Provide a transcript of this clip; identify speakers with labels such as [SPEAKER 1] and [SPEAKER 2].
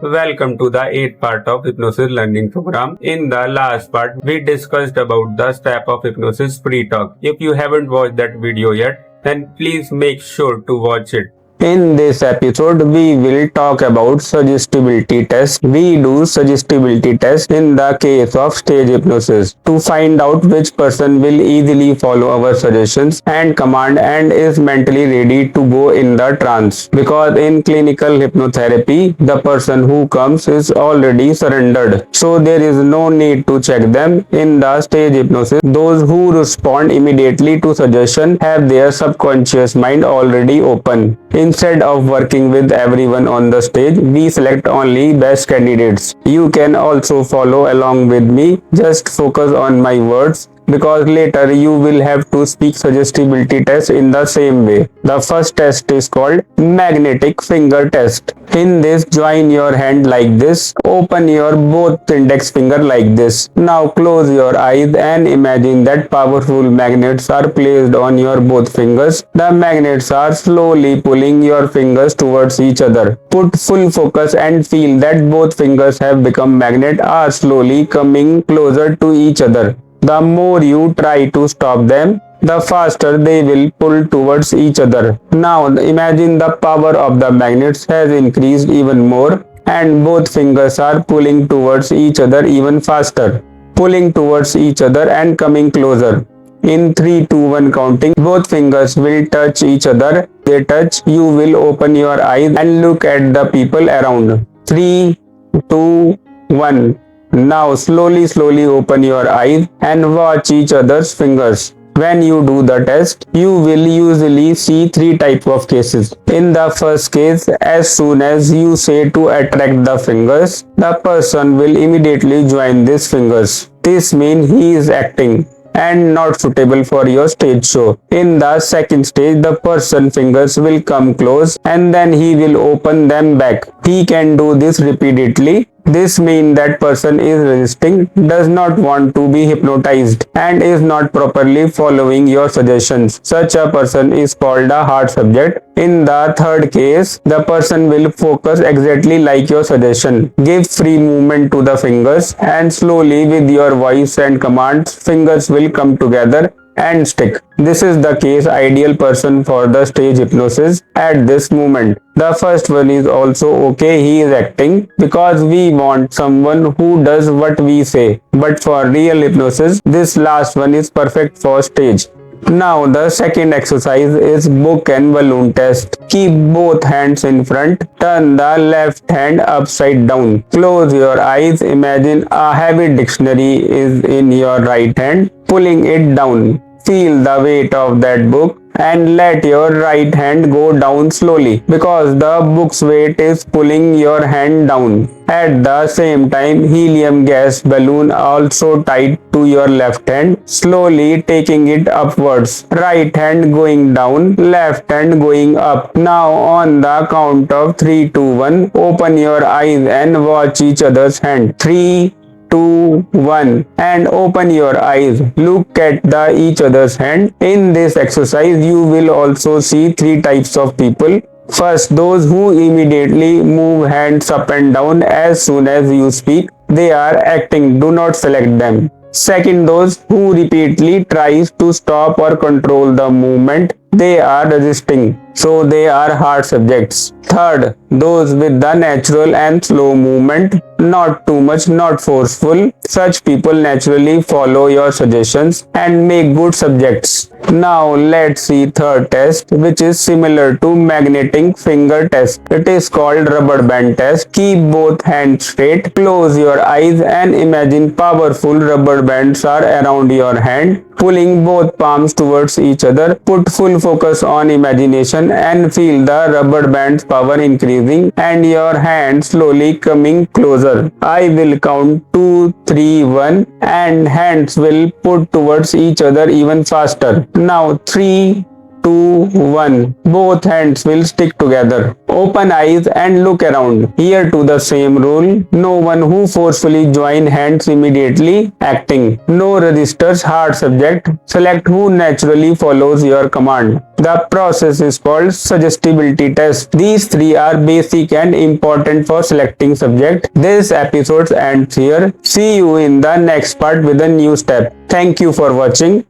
[SPEAKER 1] Welcome to the 8th part of Hypnosis Learning Program. In the last part, we discussed about the step of hypnosis pre-talk. If you haven't watched that video yet, then please make sure to watch it. In this episode, we will talk about suggestibility test. We do suggestibility test in the case of stage hypnosis to find out which person will easily follow our suggestions and command and is mentally ready to go in the trance. Because in clinical hypnotherapy, the person who comes is already surrendered. So there is no need to check them. In the stage hypnosis, those who respond immediately to suggestion have their subconscious mind already open. Instead of working with everyone on the stage, we select only best candidates. You can also follow along with me. Just focus on my words because later you will have to speak suggestibility test in the same way. The first test is called magnetic finger test. In this, join your hand like this. Open your both index finger like this. Now close your eyes and imagine that powerful magnets are placed on your both fingers. The magnets are slowly pulling your fingers towards each other. Put full focus and feel that both fingers have become magnet are slowly coming closer to each other. The more you try to stop them, the faster they will pull towards each other. Now imagine the power of the magnets has increased even more and both fingers are pulling towards each other even faster, pulling towards each other and coming closer. In 3, 2, 1 counting, both fingers will touch each other. They touch, you will open your eyes and look at the people around. 3, 2, 1. Now slowly open your eyes and watch each other's fingers. When you do the test, you will usually see 3 types of cases. In the first case, as soon as you say to attract the fingers, the person will immediately join these fingers. This means he is acting and not suitable for your stage show. In the second stage, the person fingers will come close and then he will open them back. He can do this repeatedly. This means that person is resisting, does not want to be hypnotized and is not properly following your suggestions. Such a person is called a hard subject. In the third case, the person will focus exactly like your suggestion. Give free movement to the fingers and slowly with your voice and commands, fingers will come together and stick. This is the case ideal person for the stage hypnosis at this moment. The first one is also okay, he is acting because we want someone who does what we say. But for real hypnosis, this last one is perfect for stage. Now the second exercise is book and balloon test. Keep both hands in front. Turn the left hand upside down. Close your eyes. Imagine a heavy dictionary is in your right hand, pulling it down. Feel the weight of that book and let your right hand go down slowly because the book's weight is pulling your hand down. At the same time, helium gas balloon also tied to your left hand, slowly taking it upwards. Right hand going down, left hand going up. Now on the count of 3, 2, 1, open your eyes and watch each other's hand. 3, 2, 1 and open your eyes. Look at each other's hand. In this exercise, you will also see 3 types of people. First, those who immediately move hands up and down as soon as you speak. They are acting. Do not select them. Second, those who repeatedly tries to stop or control the movement. They are resisting. So they are hard subjects. Third, those with the natural and slow movement, not too much, not forceful. Such people naturally follow your suggestions and make good subjects. Now let's see third test, which is similar to magnetic finger test. It is called rubber band test. Keep both hands straight, close your eyes and imagine powerful rubber bands are around your hand, pulling both palms towards each other. Put full focus on imagination and feel the rubber band's power increasing and your hand slowly coming closer. I will count 2, 3, 1 and hands will put towards each other even faster. Now 3, 2, 1. Both hands will stick together. Open eyes and look around. Here to the same rule. No one who forcefully join hands immediately acting. No registers hard subject. Select who naturally follows your command. The process is called suggestibility test. These three are basic and important for selecting subject. This episode ends here. See you in the next part with a new step. Thank you for watching.